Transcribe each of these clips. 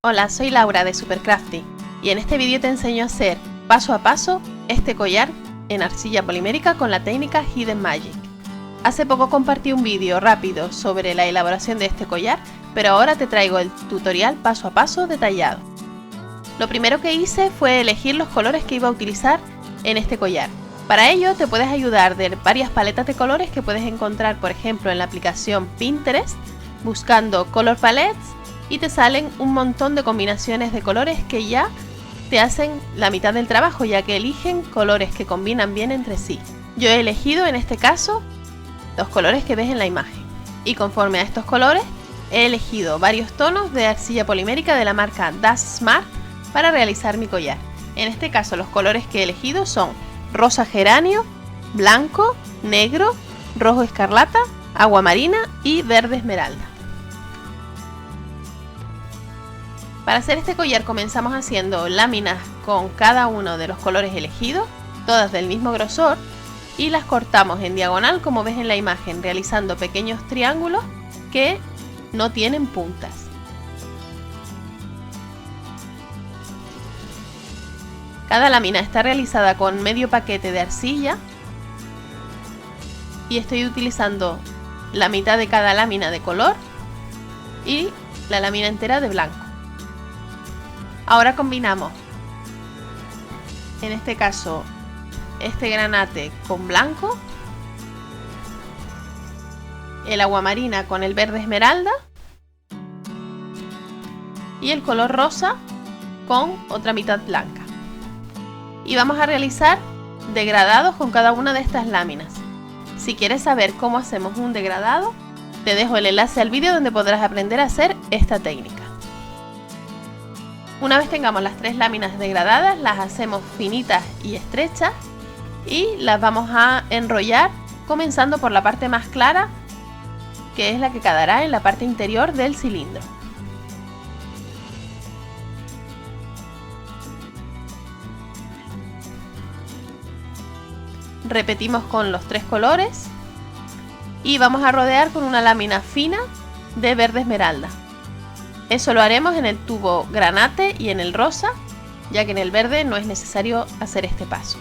Hola, soy Laura de Supercrafty y en este vídeo te enseño a hacer paso a paso este collar en arcilla polimérica con la técnica Hidden Magic. Hace poco compartí un vídeo rápido sobre la elaboración de este collar, pero ahora te traigo el tutorial paso a paso detallado. Lo primero que hice fue elegir los colores que iba a utilizar en este collar. Para ello te puedes ayudar de varias paletas de colores que puedes encontrar, por ejemplo, en la aplicación Pinterest, buscando Color Palettes, y te salen un montón de combinaciones de colores que ya te hacen la mitad del trabajo, ya que eligen colores que combinan bien entre sí. Yo he elegido en este caso los colores que ves en la imagen, y conforme a estos colores he elegido varios tonos de arcilla polimérica de la marca Das Smart para realizar mi collar. En este caso los colores que he elegido son rosa geranio, blanco, negro, rojo escarlata, agua marina y verde esmeralda. Para hacer este collar comenzamos haciendo láminas con cada uno de los colores elegidos, todas del mismo grosor, y las cortamos en diagonal como ves en la imagen, realizando pequeños triángulos que no tienen puntas. Cada lámina está realizada con medio paquete de arcilla y estoy utilizando la mitad de cada lámina de color y la lámina entera de blanco. Ahora combinamos, en este caso, este granate con blanco, el agua marina con el verde esmeralda y el color rosa con otra mitad blanca. Y vamos a realizar degradados con cada una de estas láminas. Si quieres saber cómo hacemos un degradado, te dejo el enlace al vídeo donde podrás aprender a hacer esta técnica. Una vez tengamos las tres láminas degradadas, las hacemos finitas y estrechas y las vamos a enrollar comenzando por la parte más clara, que es la que quedará en la parte interior del cilindro. Repetimos con los tres colores y vamos a rodear con una lámina fina de verde esmeralda. Eso lo haremos en el tubo granate y en el rosa, ya que en el verde no es necesario hacer este paso.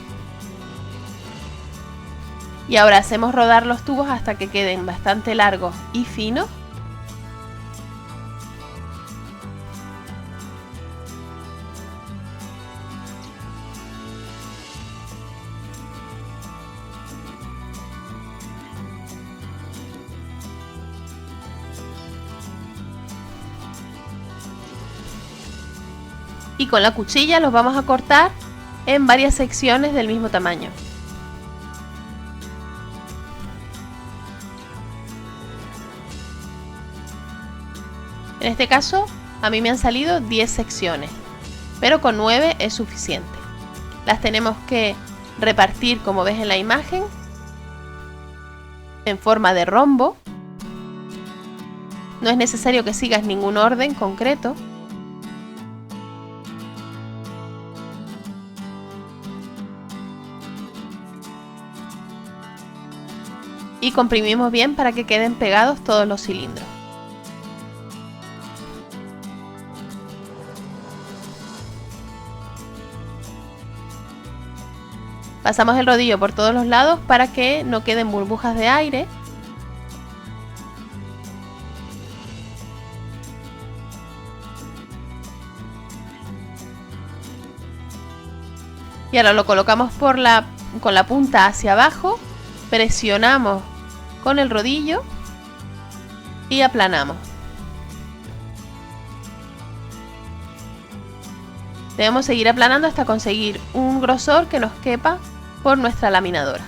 Y ahora hacemos rodar los tubos hasta que queden bastante largos y finos. Y con la cuchilla los vamos a cortar en varias secciones del mismo tamaño. En este caso a mí me han salido 10 secciones, pero con 9 es suficiente. Las tenemos que repartir como ves en la imagen, en forma de rombo. No es necesario que sigas ningún orden concreto. Y comprimimos bien para que queden pegados todos los cilindros. Pasamos el rodillo por todos los lados para que no queden burbujas de aire. Y ahora lo colocamos con la punta hacia abajo, presionamos con el rodillo y aplanamos. Debemos seguir aplanando hasta conseguir un grosor que nos quepa por nuestra laminadora.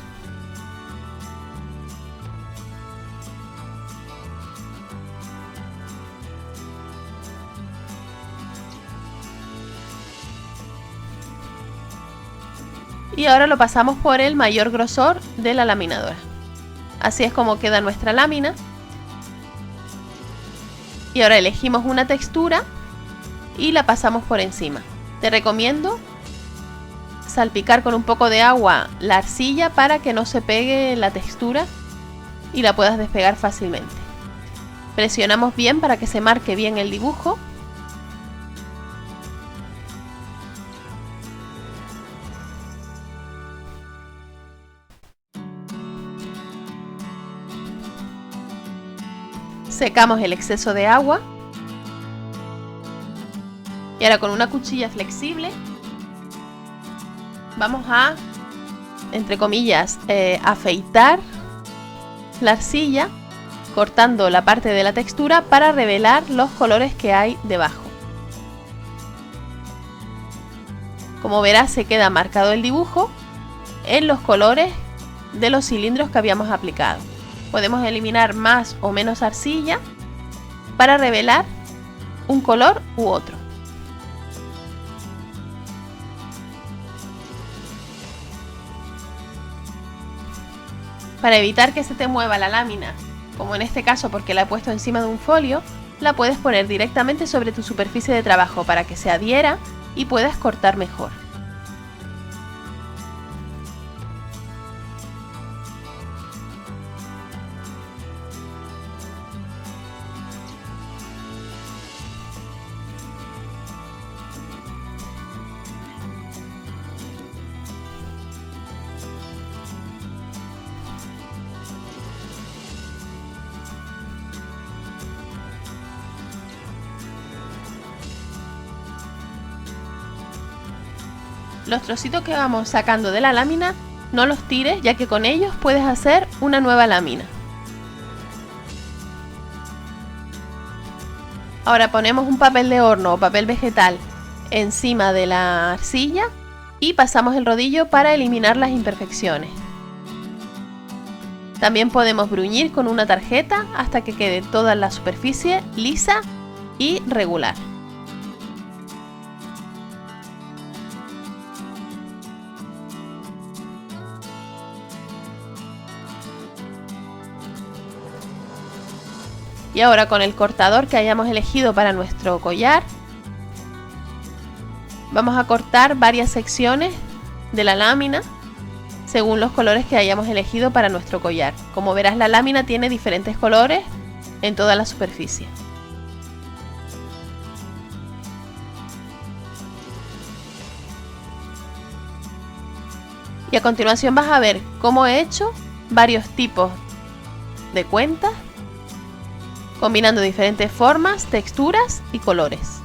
Y ahora lo pasamos por el mayor grosor de la laminadora. Así es como queda nuestra lámina. Y ahora elegimos una textura y la pasamos por encima. Te recomiendo salpicar con un poco de agua la arcilla para que no se pegue la textura y la puedas despegar fácilmente. Presionamos bien para que se marque bien el dibujo Secamos el exceso de agua y ahora con una cuchilla flexible vamos a, entre comillas, afeitar la arcilla, cortando la parte de la textura para revelar los colores que hay debajo. Como verás, se queda marcado el dibujo en los colores de los cilindros que habíamos aplicado. Podemos eliminar más o menos arcilla para revelar un color u otro. Para evitar que se te mueva la lámina, como en este caso porque la he puesto encima de un folio, la puedes poner directamente sobre tu superficie de trabajo para que se adhiera y puedas cortar mejor. Los trocitos que vamos sacando de la lámina no los tires, ya que con ellos puedes hacer una nueva lámina. Ahora ponemos un papel de horno o papel vegetal encima de la arcilla y pasamos el rodillo para eliminar las imperfecciones. También podemos bruñir con una tarjeta hasta que quede toda la superficie lisa y regular. Y ahora con el cortador que hayamos elegido para nuestro collar, vamos a cortar varias secciones de la lámina según los colores que hayamos elegido para nuestro collar. Como verás, la lámina tiene diferentes colores en toda la superficie. Y a continuación vas a ver cómo he hecho varios tipos de cuentas, combinando diferentes formas, texturas y colores.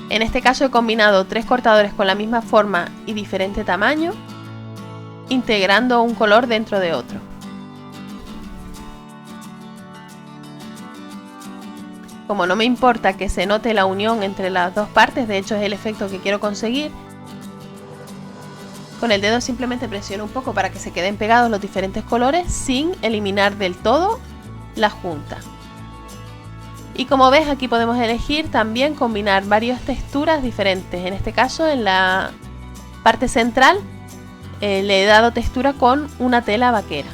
En este caso he combinado 3 cortadores con la misma forma y diferente tamaño, integrando un color dentro de otro. Como no me importa que se note la unión entre las dos partes, de hecho es el efecto que quiero conseguir, con el dedo simplemente presiono un poco para que se queden pegados los diferentes colores sin eliminar del todo la junta. Y como ves, aquí podemos elegir también combinar varias texturas diferentes. En este caso, en la parte central le he dado textura con una tela vaquera.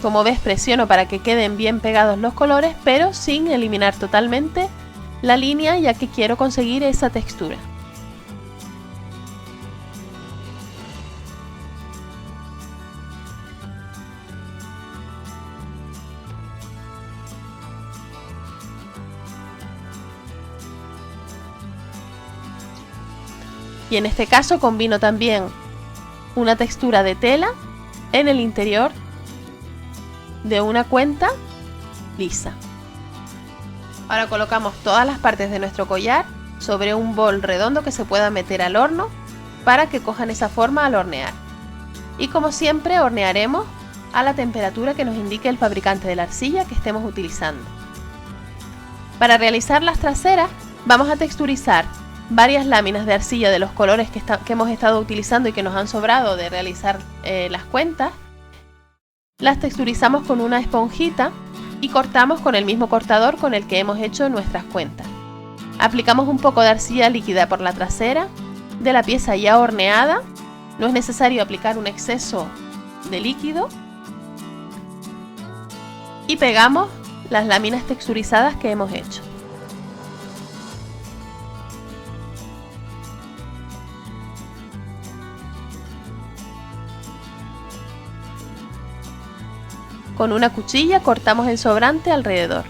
Como ves, presiono para que queden bien pegados los colores, pero sin eliminar totalmente la línea, ya que quiero conseguir esa textura. Y en este caso combino también una textura de tela en el interior de una cuenta lisa. Ahora colocamos todas las partes de nuestro collar sobre un bol redondo que se pueda meter al horno para que cojan esa forma al hornear. Y como siempre, hornearemos a la temperatura que nos indique el fabricante de la arcilla que estemos utilizando. Para realizar las traseras vamos a texturizar varias láminas de arcilla de los colores que hemos estado utilizando y que nos han sobrado de realizar las cuentas. Las texturizamos con una esponjita y cortamos con el mismo cortador con el que hemos hecho nuestras cuentas. Aplicamos un poco de arcilla líquida por la trasera de la pieza ya horneada. No es necesario aplicar un exceso de líquido. Y pegamos las láminas texturizadas que hemos hecho. Con una cuchilla cortamos el sobrante alrededor.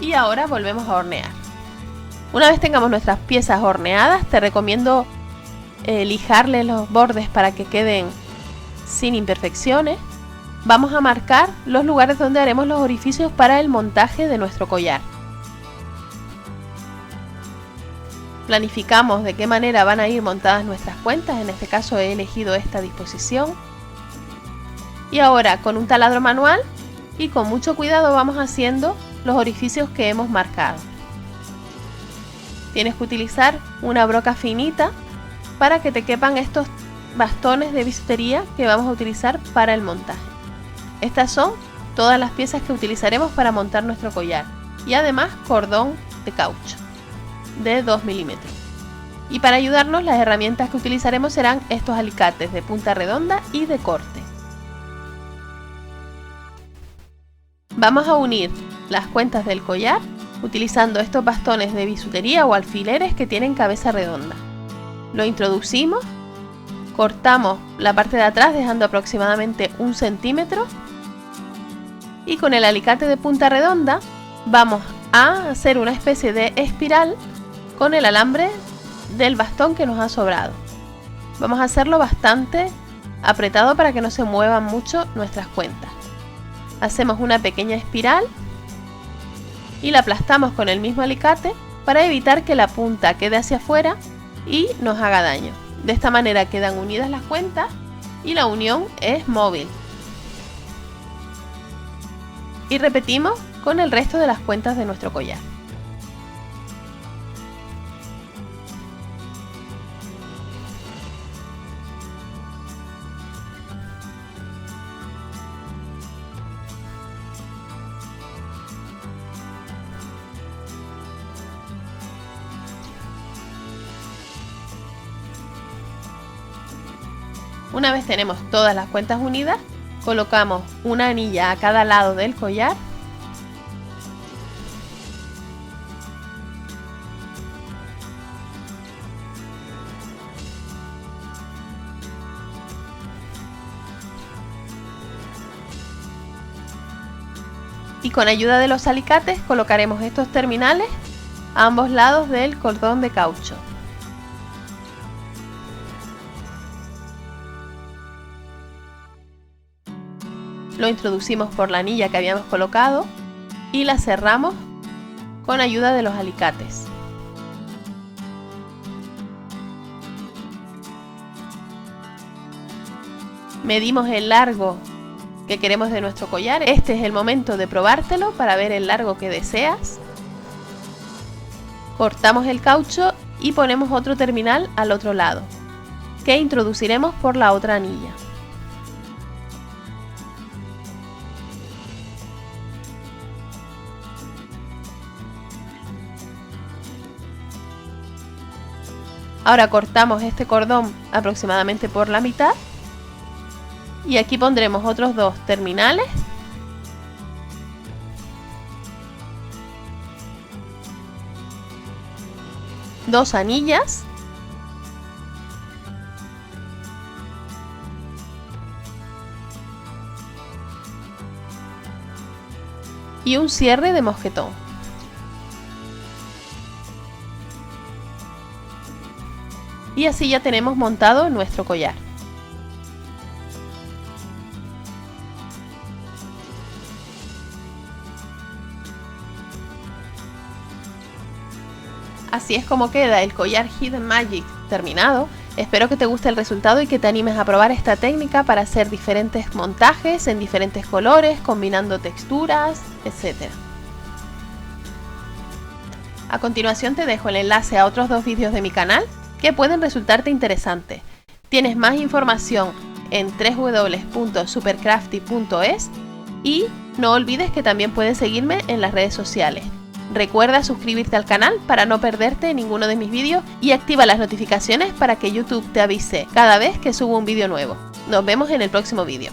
Y ahora volvemos a hornear. Una vez tengamos nuestras piezas horneadas, te recomiendo lijarle los bordes para que queden sin imperfecciones. Vamos a marcar los lugares donde haremos los orificios para el montaje de nuestro collar. Planificamos de qué manera van a ir montadas nuestras cuentas. En este caso he elegido esta disposición. Y ahora con un taladro manual y con mucho cuidado vamos haciendo los orificios que hemos marcado. Tienes que utilizar una broca finita para que te quepan estos bastones de bisutería que vamos a utilizar para el montaje. Estas son todas las piezas que utilizaremos para montar nuestro collar y además cordón de caucho de 2 milímetros. Y para ayudarnos, las herramientas que utilizaremos serán estos alicates de punta redonda y de corte. Vamos a unir las cuentas del collar utilizando estos bastones de bisutería o alfileres que tienen cabeza redonda. Lo introducimos, cortamos la parte de atrás dejando aproximadamente 1 centímetro y con el alicate de punta redonda vamos a hacer una especie de espiral con el alambre del bastón que nos ha sobrado. Vamos a hacerlo bastante apretado para que no se muevan mucho nuestras cuentas. Hacemos una pequeña espiral y la aplastamos con el mismo alicate para evitar que la punta quede hacia afuera y nos haga daño. De esta manera quedan unidas las cuentas y la unión es móvil. Y repetimos con el resto de las cuentas de nuestro collar. Una vez tenemos todas las cuentas unidas, colocamos una anilla a cada lado del collar y con ayuda de los alicates colocaremos estos terminales a ambos lados del cordón de caucho. Lo introducimos por la anilla que habíamos colocado y la cerramos con ayuda de los alicates. Medimos el largo que queremos de nuestro collar. Este es el momento de probártelo para ver el largo que deseas. Cortamos el caucho y ponemos otro terminal al otro lado, que introduciremos por la otra anilla. Ahora cortamos este cordón aproximadamente por la mitad y aquí pondremos otros 2 terminales dos anillas y un cierre de mosquetón. Y así ya tenemos montado nuestro collar. Así es como queda el collar Hidden Magic terminado. Espero que te guste el resultado y que te animes a probar esta técnica para hacer diferentes montajes en diferentes colores, combinando texturas, etc. A continuación te dejo el enlace a otros 2 vídeos de mi canal que pueden resultarte interesantes. Tienes más información en www.supercrafty.es y no olvides que también puedes seguirme en las redes sociales. Recuerda suscribirte al canal para no perderte ninguno de mis vídeos y activa las notificaciones para que YouTube te avise cada vez que subo un vídeo nuevo. Nos vemos en el próximo vídeo.